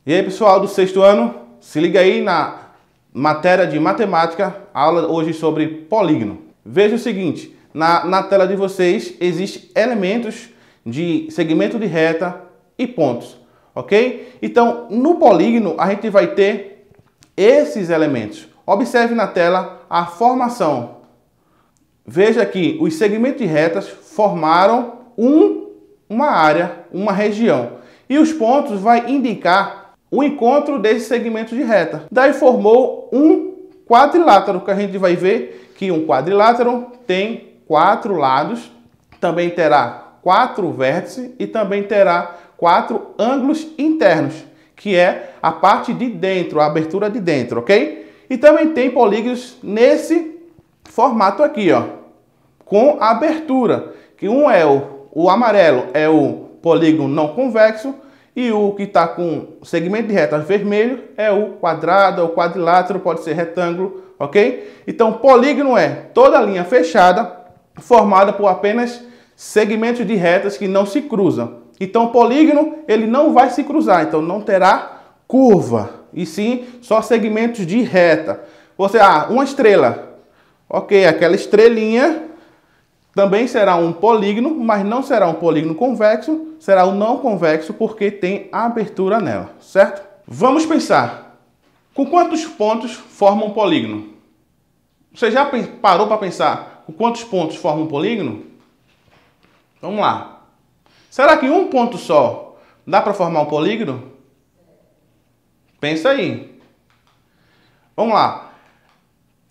E aí, pessoal do sexto ano, se liga aí na matéria de matemática, aula hoje sobre polígono. Veja o seguinte, na tela de vocês existem elementos de segmento de reta e pontos, ok? Então, no polígono a gente vai ter esses elementos. Observe na tela a formação. Veja que os segmentos de retas formaram uma área, uma região. E os pontos vai indicar o encontro desses segmentos de reta. Daí formou um quadrilátero, que a gente vai ver que um quadrilátero tem 4 lados, também terá 4 vértices e também terá 4 ângulos internos, que é a parte de dentro, a abertura de dentro, ok? E também tem polígonos nesse formato aqui, ó, com abertura, que um é o amarelo é o polígono não convexo, e o que está com segmento de reta vermelho é o quadrado, o quadrilátero, pode ser retângulo, ok? Então, polígono é toda linha fechada formada por apenas segmentos de retas que não se cruzam. Então, polígono, ele não vai se cruzar, então não terá curva, e sim só segmentos de reta. Você, uma estrela, ok, aquela estrelinha também será um polígono, mas não será um polígono convexo, será um não convexo porque tem abertura nela, certo? Vamos pensar, com quantos pontos forma um polígono? Você já parou para pensar com quantos pontos forma um polígono? Vamos lá. Será que um ponto só dá para formar um polígono? Pensa aí. Vamos lá.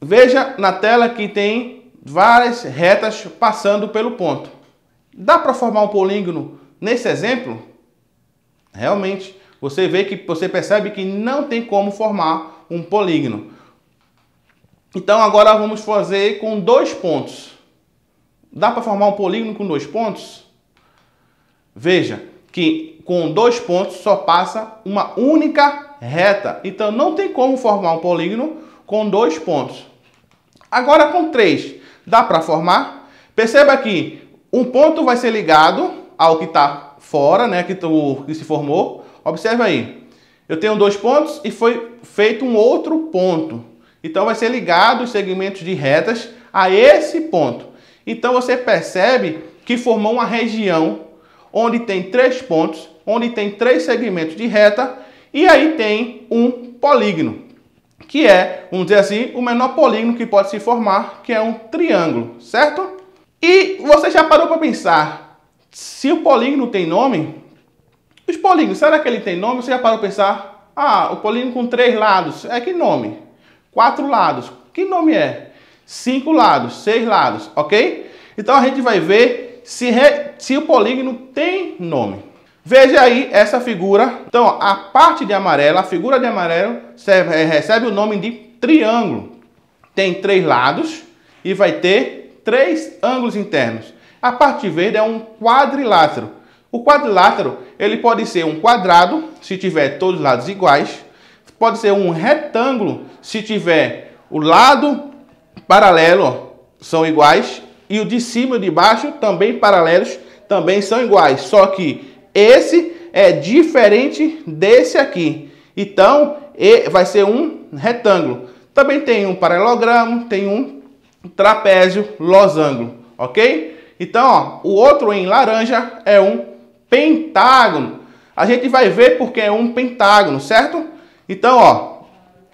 Veja na tela que tem várias retas passando pelo ponto. Dá para formar um polígono nesse exemplo? Realmente, você percebe que não tem como formar um polígono. Então agora vamos fazer com 2 pontos. Dá para formar um polígono com 2 pontos? Veja que com 2 pontos só passa uma única reta. Então não tem como formar um polígono com 2 pontos. Agora com 3. Dá para formar? Perceba que um ponto vai ser ligado ao que está fora, né, que se formou. Observe aí. Eu tenho 2 pontos e foi feito um outro ponto. Então vai ser ligado os segmentos de retas a esse ponto. Então você percebe que formou uma região onde tem 3 pontos, onde tem 3 segmentos de reta e aí tem um polígono, que é, vamos dizer assim, o menor polígono que pode se formar, que é um triângulo, certo? E você já parou para pensar, se o polígono tem nome, os polígonos, será que ele tem nome? Você já parou para pensar, o polígono com 3 lados, que nome? 4 lados, que nome é? 5 lados, 6 lados, ok? Então a gente vai ver se o polígono tem nome. Veja aí essa figura. Então, a parte de amarelo, a figura de amarelo recebe o nome de triângulo. Tem 3 lados e vai ter 3 ângulos internos. A parte verde é um quadrilátero. O quadrilátero, ele pode ser um quadrado, se tiver todos os lados iguais. Pode ser um retângulo, se tiver o lado paralelo, são iguais. E o de cima e o de baixo, também paralelos, também são iguais. Só que esse é diferente desse aqui. Então, vai ser um retângulo. Também tem um paralelogramo, tem um trapézio, losango, ok? Então, o outro em laranja é um pentágono. A gente vai ver porque é um pentágono, certo? Então,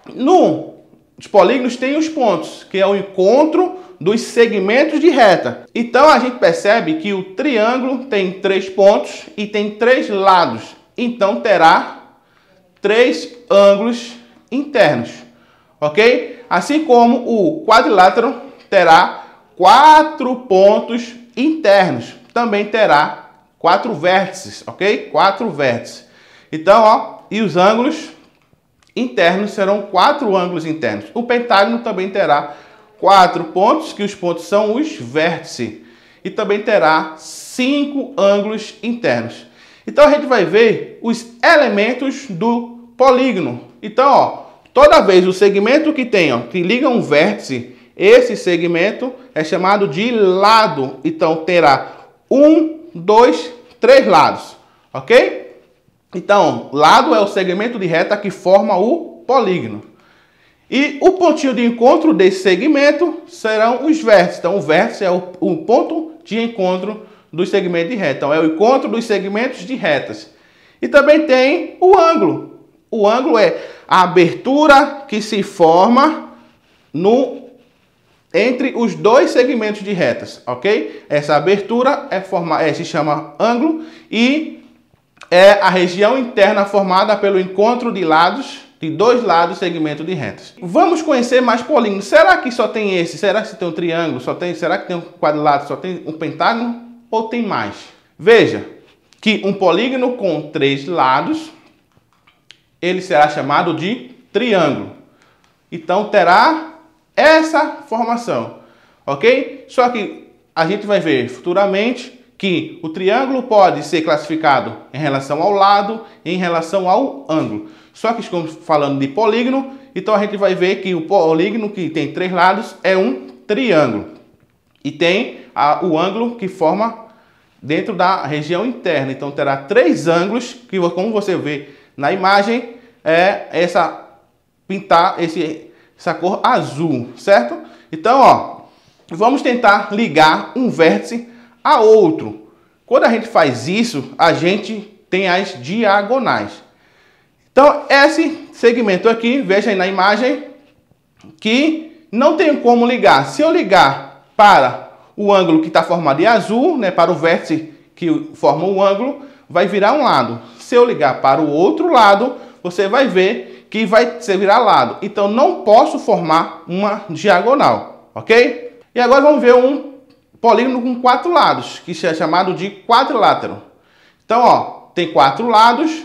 nos polígonos tem os pontos, que é o encontro dos segmentos de reta. Então a gente percebe que o triângulo tem 3 pontos e tem 3 lados. Então terá 3 ângulos internos, ok? Assim como o quadrilátero terá 4 pontos internos. Também terá 4 vértices, ok? 4 vértices. Então, e os ângulos internos serão 4 ângulos internos. O pentágono também terá 4 pontos, que os pontos são os vértices. E também terá 5 ângulos internos. Então a gente vai ver os elementos do polígono. Então, toda vez o segmento que tem, que liga um vértice, esse segmento é chamado de lado. Então terá 1, 2, 3 lados, ok? Então, lado é o segmento de reta que forma o polígono. E o pontinho de encontro desse segmento serão os vértices. Então, o vértice é o ponto de encontro dos segmentos de reta. Então, é o encontro dos segmentos de retas. E também tem o ângulo. O ângulo é a abertura que se forma entre os dois segmentos de retas, ok? Essa abertura se chama ângulo e é a região interna formada pelo encontro de dois lados segmento de retas. Vamos conhecer mais polígonos. Será que só tem esse? Será que tem um triângulo? Será que tem um quadrilátero? Só tem um pentágono? Ou tem mais? Veja que um polígono com 3 lados, ele será chamado de triângulo. Então terá essa formação, ok? Só que a gente vai ver futuramente que o triângulo pode ser classificado em relação ao lado e em relação ao ângulo. Só que estamos falando de polígono, então a gente vai ver que o polígono que tem 3 lados é um triângulo. E tem o ângulo que forma dentro da região interna. Então terá 3 ângulos, que como você vê na imagem, essa cor azul, certo? Então, ó, vamos tentar ligar um vértice a outro. Quando a gente faz isso, a gente tem as diagonais. Então, esse segmento aqui, veja aí na imagem, que não tem como ligar. Se eu ligar para o ângulo que está formado em azul, né, para o vértice que forma o ângulo, vai virar um lado. Se eu ligar para o outro lado, você vai ver que vai virar lado. Então, não posso formar uma diagonal, ok? E agora vamos ver um polígono com 4 lados, que é chamado de quadrilátero. Então, ó, tem 4 lados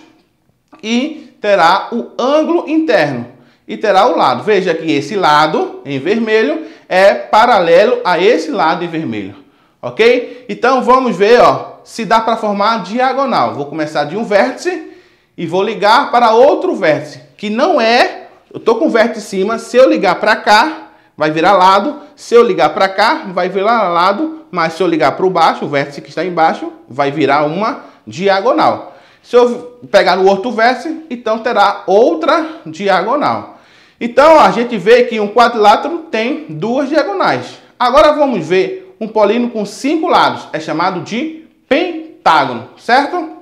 e terá o ângulo interno e terá o lado. Veja que esse lado em vermelho é paralelo a esse lado em vermelho, ok? Então, vamos ver, ó, se dá para formar diagonal. Vou começar de um vértice e vou ligar para outro vértice, que não é... Eu estou com o vértice em cima, se eu ligar para cá, vai virar lado. Se eu ligar para cá, vai virar lado. Mas se eu ligar para o baixo, o vértice que está embaixo, vai virar uma diagonal. Se eu pegar no outro vértice, então terá outra diagonal. Então, a gente vê que um quadrilátero tem 2 diagonais. Agora vamos ver um polígono com 5 lados. É chamado de pentágono, certo?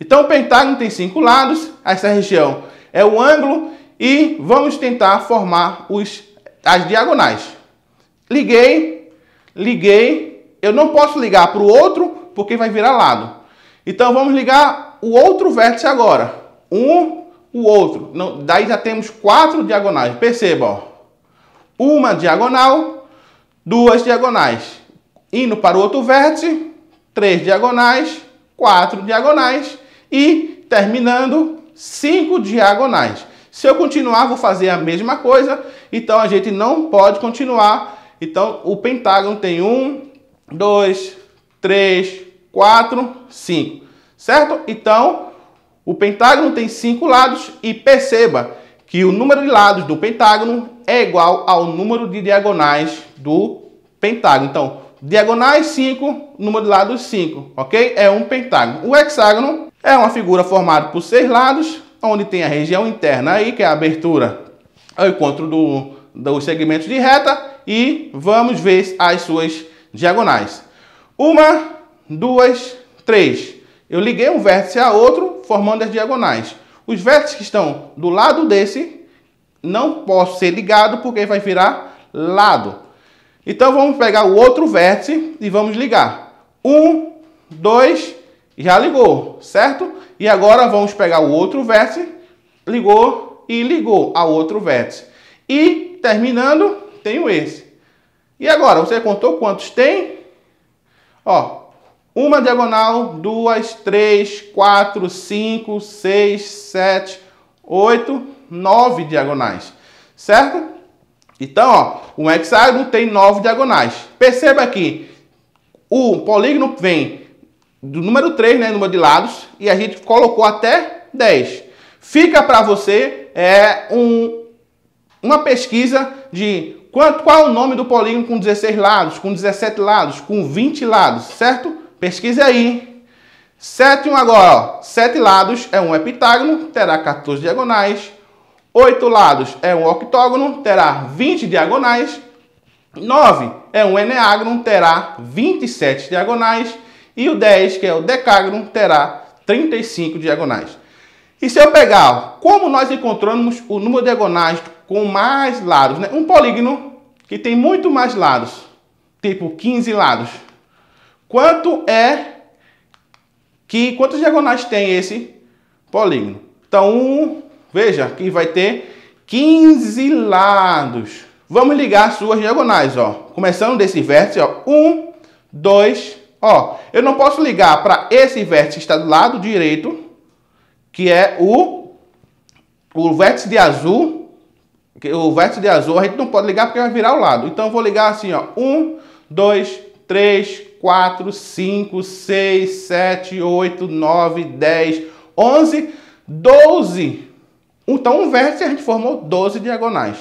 Então, o pentágono tem 5 lados. Essa região é o ângulo. E vamos tentar formar as diagonais. Liguei. Eu não posso ligar para o outro, porque vai virar lado. Então, vamos ligar o outro vértice agora. O outro. Daí já temos 4 diagonais. Perceba, ó. Uma diagonal, 2 diagonais. Indo para o outro vértice, 3 diagonais, 4 diagonais e terminando 5 diagonais. Se eu continuar, vou fazer a mesma coisa. Então, a gente não pode continuar. Então, o pentágono tem 1, 2, 3, 4, 5. Certo? Então, o pentágono tem 5 lados e perceba que o número de lados do pentágono é igual ao número de diagonais do pentágono. Então, diagonais 5, número de lados 5, ok? É um pentágono. O hexágono é uma figura formada por 6 lados, onde tem a região interna aí, que é a abertura ao encontro dos segmentos de reta, e vamos ver as suas diagonais. 1, 2, 3. Eu liguei um vértice a outro, formando as diagonais. Os vértices que estão do lado desse não posso ser ligado porque vai virar lado. Então vamos pegar o outro vértice e vamos ligar. 1, 2, já ligou, certo? E agora vamos pegar o outro vértice, ligou e ligou ao outro vértice. E terminando, tenho esse. E agora, você contou quantos tem? Ó, uma diagonal, 2, 3, 4, 5, 6, 7, 8, 9 diagonais, certo? Então, ó, um hexágono tem 9 diagonais. Perceba que o polígono vem do número 3, né, número de lados, e a gente colocou até 10. Fica para você uma pesquisa de qual é o nome do polígono com 16 lados, com 17 lados, com 20 lados, certo? Pesquise aí. Sétimo agora, ó, 7 lados é um heptágono, terá 14 diagonais. 8 lados é um octógono, terá 20 diagonais. 9 é um eneágono, terá 27 diagonais. E o 10, que é o decágono, terá 35 diagonais. E se eu pegar, ó, como nós encontramos o número de diagonais com mais lados, né? Um polígono que tem muito mais lados, tipo 15 lados. Quantos diagonais tem esse polígono? Então, veja que vai ter 15 lados. Vamos ligar as suas diagonais, ó. Começando desse vértice, ó. 1, 2, ó. Eu não posso ligar para esse vértice que está do lado direito, que é o vértice de azul. O vértice de azul a gente não pode ligar porque vai virar o lado. Então eu vou ligar assim, ó. 1, 2, 3, 4, 5, 6, 7, 8, 9, 10, 11, 12. Então um vértice a gente formou 12 diagonais.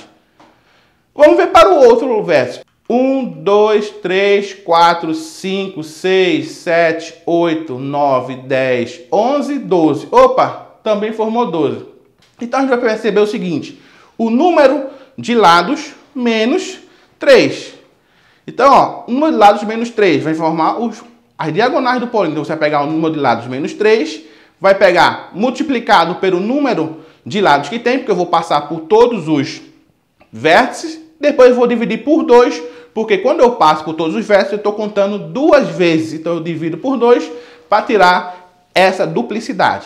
Vamos ver para o outro vértice. 1, 2, 3, 4, 5, 6, 7, 8, 9, 10, 11, 12. Opa, também formou 12. Então a gente vai perceber o seguinte. O número de lados menos 3. Então, ó, o número de lados menos 3 vai formar as diagonais do polígono. Então, você vai pegar o número de lados menos 3, vai pegar multiplicado pelo número de lados que tem, porque eu vou passar por todos os vértices. Depois eu vou dividir por 2, porque quando eu passo por todos os vértices, eu estou contando 2 vezes. Então, eu divido por 2 para tirar essa duplicidade.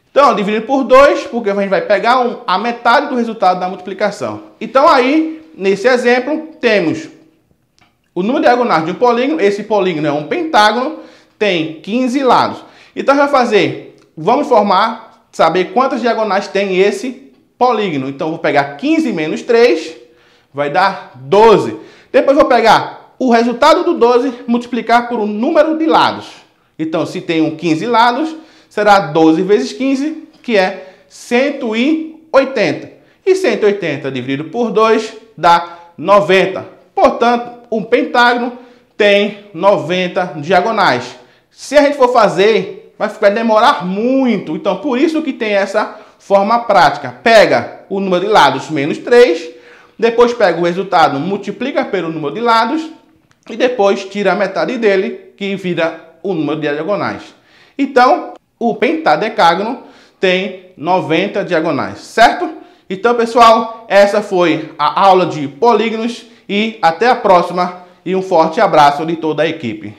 Então, dividido por 2, porque a gente vai pegar a metade do resultado da multiplicação. Então, aí, nesse exemplo, temos o número de diagonais de um polígono. Esse polígono é um pentágono, tem 15 lados. Então, a gente vai fazer, vamos saber quantas diagonais tem esse polígono. Então, eu vou pegar 15 menos 3, vai dar 12. Depois, vou pegar o resultado do 12, multiplicar por um número de lados. Então, se tem 15 lados, será 12 vezes 15, que é 180. E 180 dividido por 2 dá 90. Portanto, um pentágono tem 90 diagonais. Se a gente for fazer, vai demorar muito. Então, por isso que tem essa forma prática. Pega o número de lados menos 3, depois pega o resultado, multiplica pelo número de lados e depois tira a metade dele, que vira o número de diagonais. Então, o pentadecágono tem 90 diagonais, certo? Então, pessoal, essa foi a aula de polígonos e até a próxima e um forte abraço de toda a equipe.